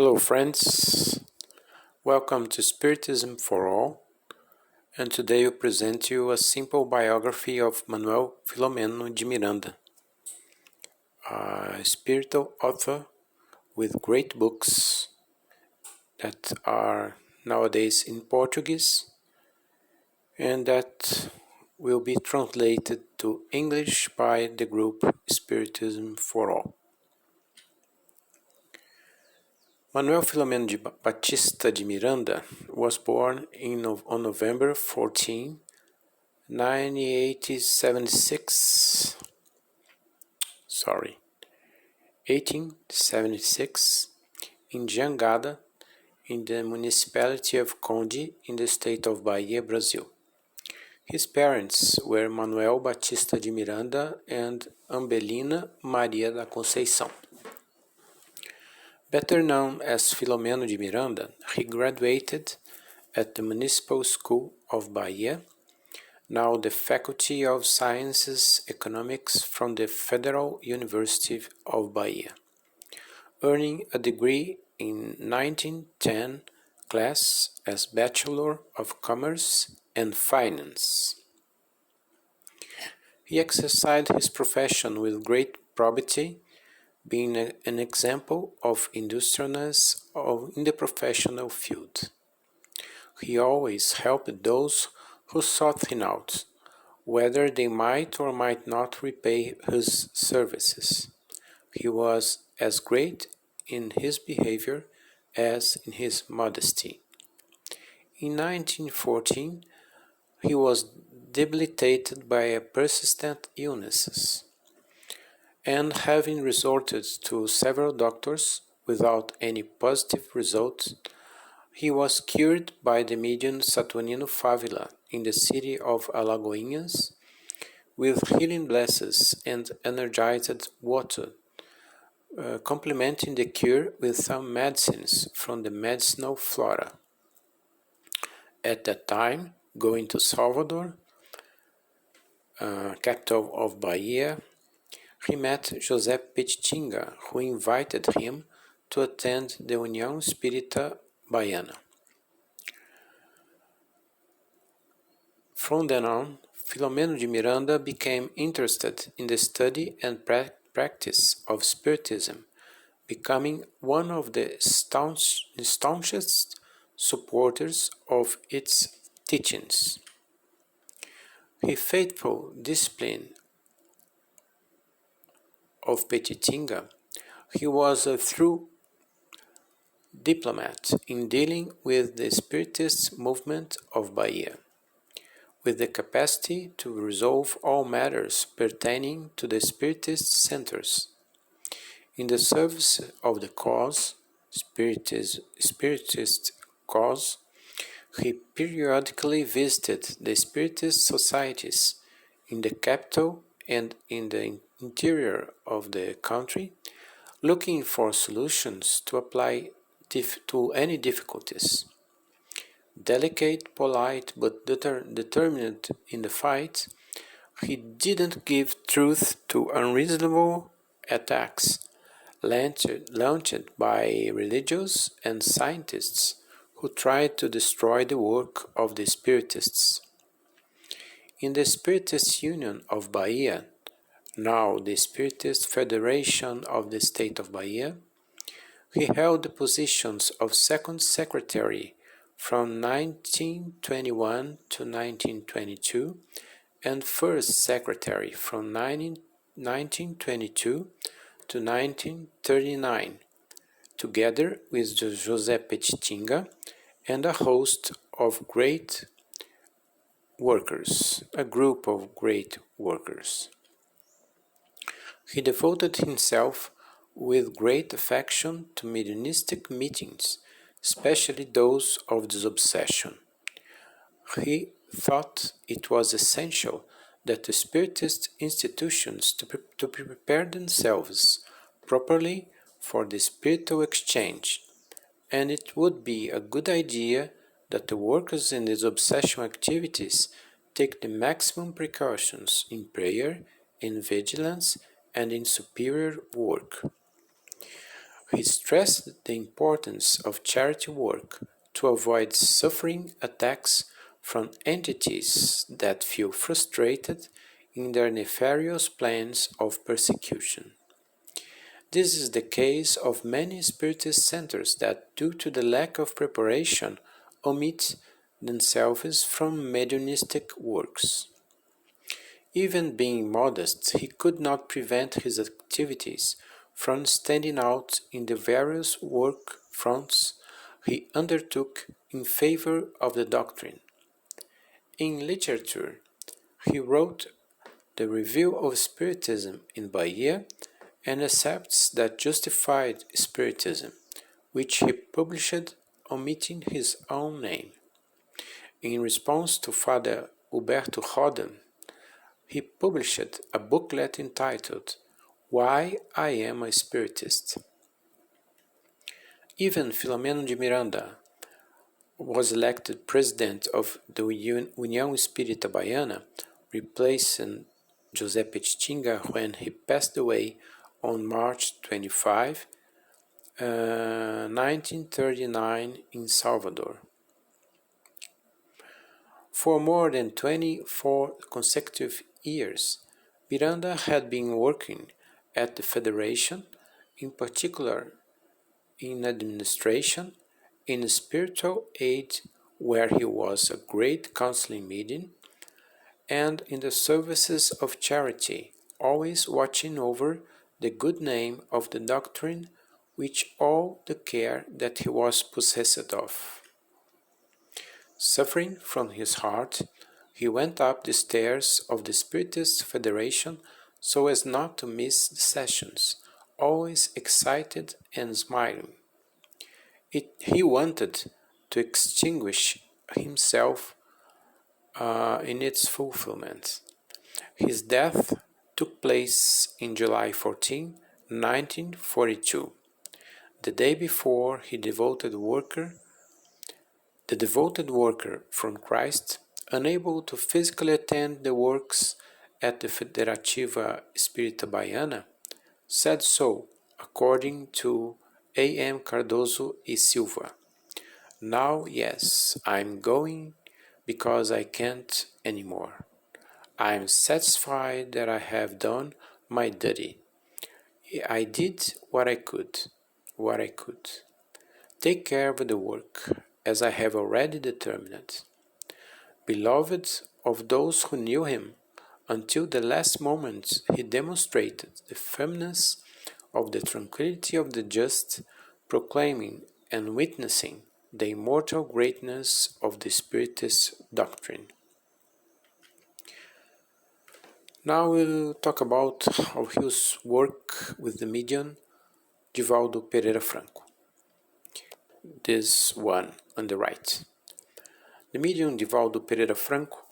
Hello friends, welcome to Spiritism for All, and today I present you a simple biography of Manoel Philomeno de Miranda, a spiritual author with great books that are nowadays in Portuguese and that will be translated to English by the group Spiritism for All. Manoel Philomeno de Batista de Miranda was born on November 14, 1876 in Jangada, in the municipality of Conde, in the state of Bahia, Brazil. His parents were Manuel Batista de Miranda and Ambelina Maria da Conceição. Better known as Philomeno de Miranda, he graduated at the Municipal School of Bahia, now the Faculty of Sciences Economics from the Federal University of Bahia, earning a degree in 1910 class as Bachelor of Commerce and Finance. He exercised his profession with great probity, being an example of industriousness in the professional field. He always helped those who sought him out, whether they might or might not repay his services. He was as great in his behavior as in his modesty. In 1914, he was debilitated by a persistent illnesses, and having resorted to several doctors without any positive result, he was cured by the medium Saturnino Fávila in the city of Alagoinhas with healing blesses and energized water, complementing the cure with some medicines from the medicinal flora. At that time, going to Salvador, capital of Bahia, he met José Petitinga, who invited him to attend the União Espírita Baiana. From then on, Philomeno de Miranda became interested in the study and practice of Spiritism, becoming one of the staunchest supporters of its teachings. His faithful discipline of Petitinga, he was a true diplomat in dealing with the Spiritist movement of Bahia, with the capacity to resolve all matters pertaining to the Spiritist centers. In the service of the cause, Spiritist cause, he periodically visited the Spiritist societies in the capital and in the interior of the country, looking for solutions to apply to any difficulties. Delicate, polite, but determined in the fight, he didn't give truth to unreasonable attacks launched by religious and scientists who tried to destroy the work of the Spiritists. In the Spiritist Union of Bahia, now the Spiritist Federation of the State of Bahia, he held the positions of Second Secretary from 1921 to 1922 and First Secretary from 1922 to 1939, together with José Petitinga and a host of great workers, a group of great workers. He devoted himself with great affection to mediumistic meetings, especially those of disobsession. He thought it was essential that the Spiritist institutions to prepare themselves properly for the spiritual exchange, and it would be a good idea that the workers in disobsession activities take the maximum precautions in prayer, in vigilance, and in superior work. He stressed the importance of charity work to avoid suffering attacks from entities that feel frustrated in their nefarious plans of persecution. This is the case of many Spiritist centers that, due to the lack of preparation, omit themselves from mediumistic works. Even being modest, he could not prevent his activities from standing out in the various work fronts he undertook in favor of the doctrine. In literature, he wrote the Review of Spiritism in Bahia and accepts that justified Spiritism, which he published omitting his own name. In response to Father Huberto Rodan, he published a booklet entitled Why I Am a Spiritist. Even Philomeno de Miranda was elected president of the União Espírita Baiana, replacing José Petitinga when he passed away on March 25, 1939 in Salvador. For more than 24 consecutive years, Miranda had been working at the Federation, in particular in administration, in spiritual aid where he was a great counseling medium, and in the services of charity, always watching over the good name of the doctrine with all the care that he was possessed of. Suffering from his heart, he went up the stairs of the Spiritist Federation so as not to miss the sessions, always excited and smiling. He wanted to extinguish himself in its fulfillment. His death took place in July 14, 1942. The day before, the devoted worker from Christ, unable to physically attend the works at the Federativa Espírita Baiana, said so, according to A.M. Cardoso e Silva. Now, yes, I'm going because I can't anymore. I'm satisfied that I have done my duty. I did what I could. Take care of the work, as I have already determined. Beloved of those who knew him, until the last moment he demonstrated the firmness of the tranquility of the just, proclaiming and witnessing the immortal greatness of the Spiritist doctrine. Now we'll talk about his work with the medium Divaldo Franco. This one on the right. The medium Divaldo Franco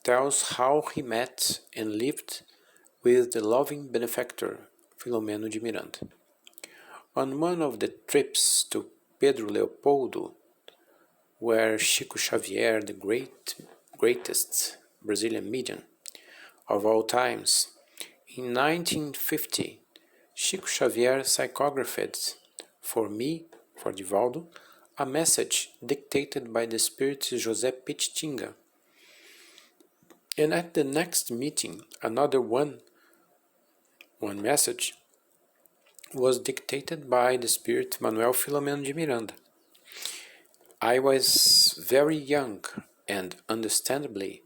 tells how he met and lived with the loving benefactor Philomeno de Miranda. On one of the trips to Pedro Leopoldo, where Chico Xavier, the greatest Brazilian medium of all times, in 1950, Chico Xavier psychographed for Divaldo, a message dictated by the spirit José Petitinga. And at the next meeting, another one message was dictated by the spirit Manoel Philomeno de Miranda. I was very young and, understandably,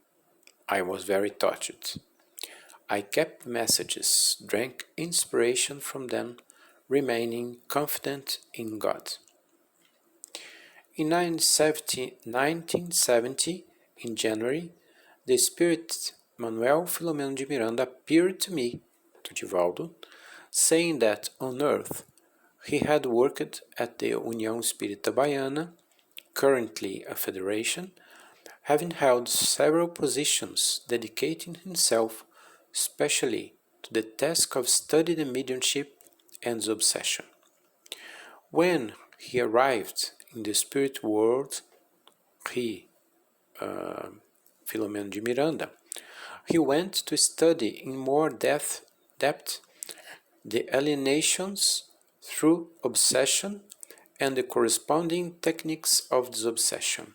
I was very touched. I kept messages, drank inspiration from them, remaining confident in God. In 1970, in January, the spirit Manoel Philomeno de Miranda appeared to me, to Divaldo, saying that on earth he had worked at the União Espírita Baiana, currently a federation, having held several positions, dedicating himself especially to the task of studying the mediumship and obsession. When he arrived in the spirit world, Philomeno de Miranda, he went to study in more depth the alienations through obsession and the corresponding techniques of disobsession.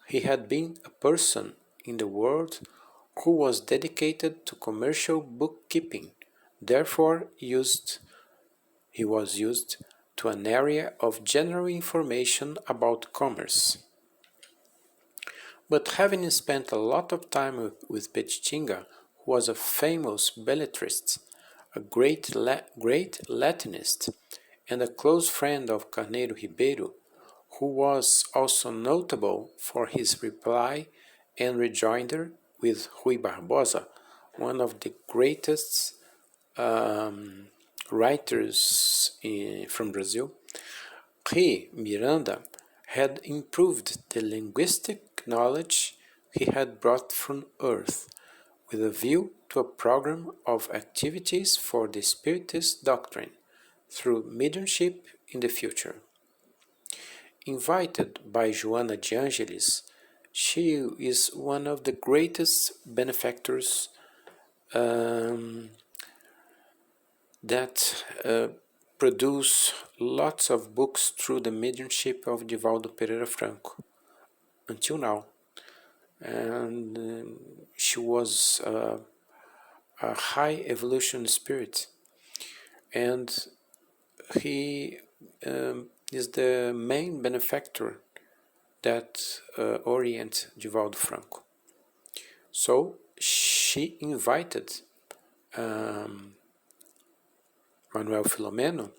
He had been a person in the world who was dedicated to commercial bookkeeping, therefore he was used to an area of general information about commerce. But having spent a lot of time with Petitinga, who was a famous belletrist, a great Latinist, and a close friend of Carneiro Ribeiro, who was also notable for his reply and rejoinder with Rui Barbosa, one of the greatest writers from Brazil, he, Miranda, had improved the linguistic knowledge he had brought from Earth, with a view to a program of activities for the Spiritist Doctrine through mediumship in the future. Invited by Joana de Angelis, she is one of the greatest benefactors that produce lots of books through the mediumship of Divaldo Franco until now. And she was a high evolution spirit, and he is the main benefactor that orient Divaldo Franco. So she invited Manoel Philomeno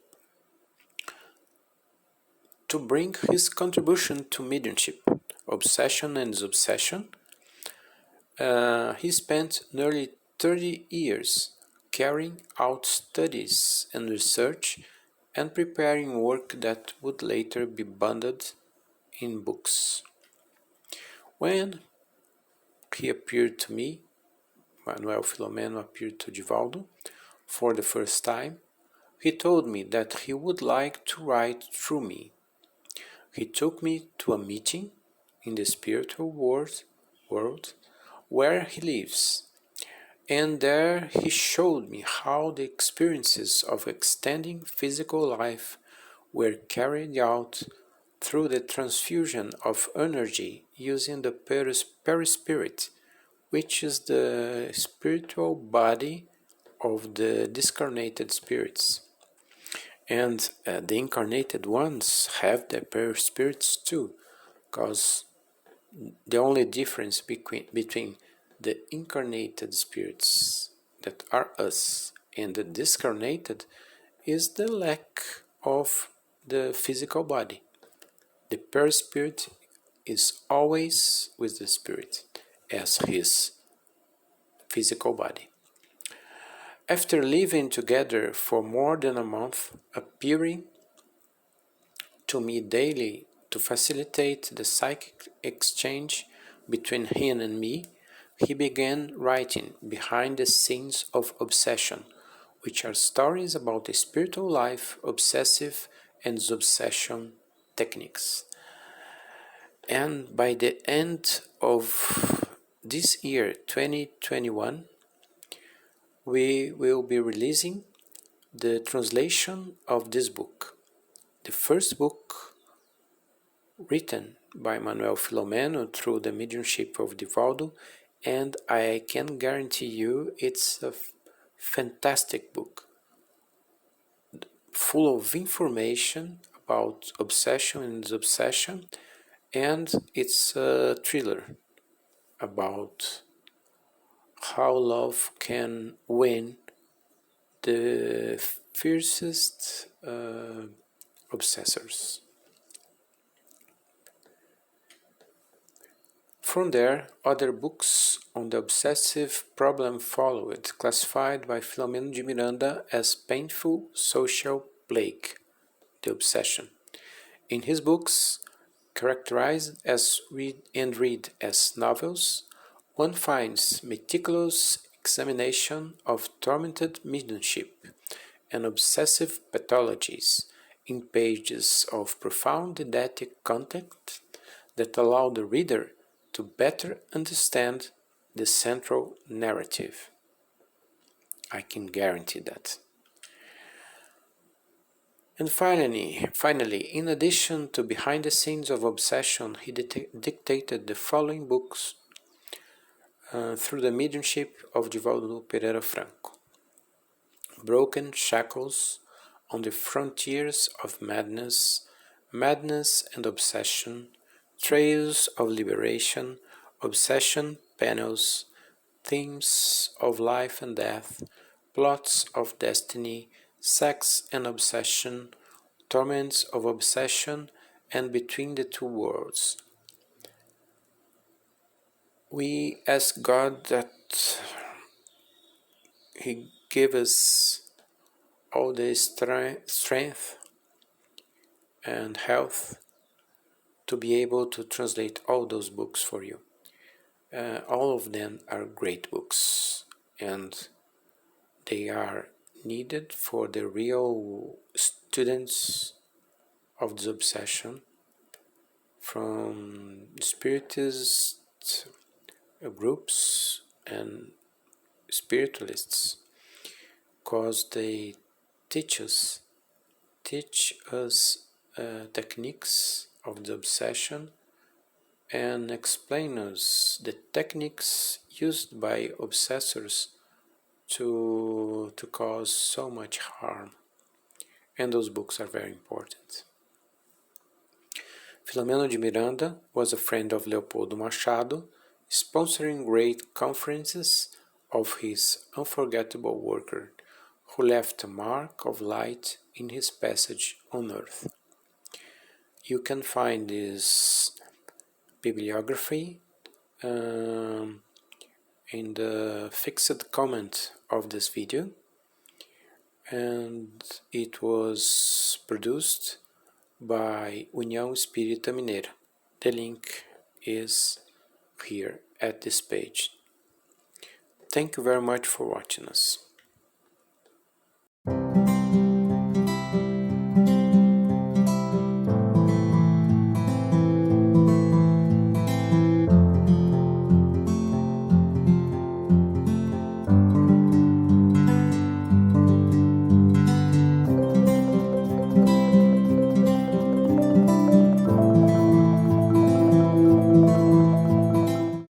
to bring his contribution to mediumship, obsession and disobsession. He spent nearly 30 years carrying out studies and research and preparing work that would later be bundled in books. When he appeared to me, Manoel Philomeno appeared to Divaldo for the first time, he told me that he would like to write through me. He took me to a meeting in the spiritual world where he lives, and there he showed me how the experiences of extending physical life were carried out through the transfusion of energy using the perispirit, which is the spiritual body of the discarnated spirits. And the incarnated ones have their perispirits too, because the only difference between the incarnated spirits that are us and the discarnated is the lack of the physical body. The perispirit is always with the spirit as his physical body. After living together for more than a month, appearing to me daily to facilitate the psychic exchange between him and me, he began writing Behind the Scenes of Obsession, which are stories about the spiritual life, obsessive and disobsession techniques. And by the end of this year, 2021, we will be releasing the translation of this book. The first book written by Manoel Philomeno through the mediumship of Divaldo, and I can guarantee you it's a fantastic book, full of information about obsession and disobsession, and it's a thriller about how love can win the fiercest obsessors. From there, other books on the obsessive problem followed, classified by Philomeno de Miranda as painful social plague, the obsession. In his books, characterized as read as novels, one finds meticulous examination of tormented mediumship and obsessive pathologies in pages of profound didactic content that allow the reader to better understand the central narrative. I can guarantee that. And finally, in addition to Behind the Scenes of Obsession, he dictated the following books through the mediumship of Divaldo Franco: Broken Shackles, On the Frontiers of Madness, Madness and Obsession, Trails of Liberation, Obsession Panels, Themes of Life and Death, Plots of Destiny, Sex and Obsession, Torments of Obsession, and Between the Two Worlds. We ask God that He give us all the strength and health to be able to translate all those books for you. All of them are great books, and they are needed for the real students of this obsession, from Spiritist groups and spiritualists, because they teach us techniques of the obsession and explain us the techniques used by obsessors to cause so much harm. And those books are very important. Philomeno de Miranda was a friend of Leopoldo Machado, sponsoring great conferences of his unforgettable worker, who left a mark of light in his passage on earth. You can find this bibliography in the fixed comment of this video, and it was produced by União Espírita Mineira. The link is here at this page. Thank you very much for watching us.